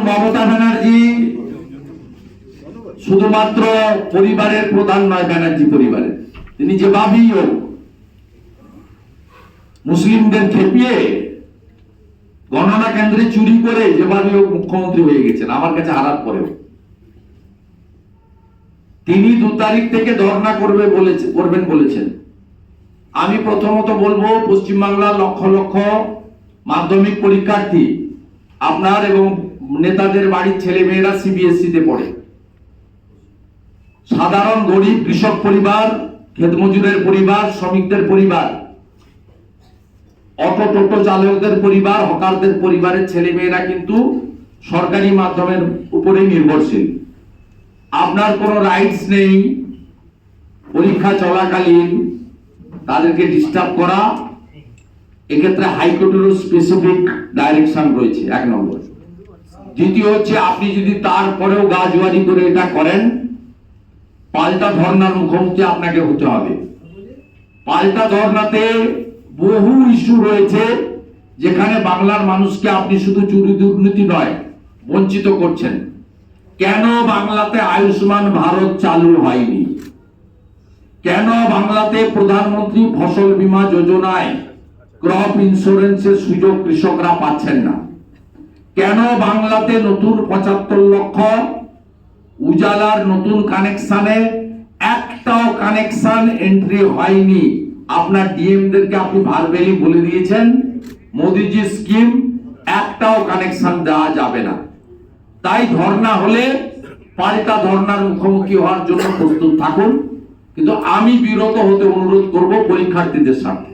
মমতা ব্যানার্জি শুধুমাত্র পরিবারের প্রধান নয়, ব্যানার্জি পরিবারের, তিনি যেভাবেই হোক মুসলিমদের খেপিয়ে গণনা কেন্দ্রে চুরি করে যেভাবে হোক মুখ্যমন্ত্রী হয়ে গেছেন, আমার কাছে হারার পরেও। তিনি 2 তারিখ থেকে ধর্ণা করবেন বলেছেন। আমি প্রথমত বলবো, পশ্চিমবাংলার লক্ষ লক্ষ মাধ্যমিক পরীক্ষার্থী আপনার এবং নেতাদের বাড়ির ছেলে মেয়েরা সিবিএসই তে পড়ে। সাধারণ গরিব কৃষক পরিবার, ক্ষেত মজুরের পরিবার, শ্রমিকদের পরিবার, অটো টোটো চালকদের পরিবার, হকারদের পরিবারের ছেলে মেয়েরা কিন্তু সরকারি মাধ্যমের উপরে নির্ভরশীল। আপনার কোনো রাইটস নেই পরীক্ষা চলাকালীন তাদেরকে ডিস্টার্ব করা। এক্ষেত্রে হাইকোর্টেরও স্পেসিফিক ডাইরেকশন রয়েছে, 1 নম্বর। দ্বিতীয় হচ্ছে, আপনি যদি তারপরেও গাজওয়ারি করে এটা করেন, পাল্টা ধর্ণার মুখোমুখি আপনাকে হতে হবে। পাল্টা ধর্ণাতে বহু ইস্যু রয়েছে, যেখানে বাংলার মানুষকে আপনি শুধু চুরি দুর্নীতি নয় বঞ্চিত করছেন। কেন বাংলাতে আয়ুষ্মান ভারত চালু হয়নি? কেন বাংলাতে প্রধানমন্ত্রী ফসল বীমা যোজনায় ক্রপ ইন্স্যুরেন্সের সুযোগ কৃষকরা পাচ্ছেন না? কেন বাংলাতে নতুন 75 লক্ষ উজালার নতুন কানেকশনে একটাও কানেকশন এন্ট্রি হয়নি? আপনার ডিএমদেরকে আপনি ভার্বেলি বলে দিয়েছেন মোদিজি স্কিম একটাও কানেকশন দেওয়া যাবে না। তাই ধর্ণা হলে পাল্টা ধর্ণার মুখোমুখি হওয়ার জন্য প্রস্তুত থাকুন, কিন্তু আমি বিরত হতে অনুরোধ করব পরীক্ষার্থীদের সাথে।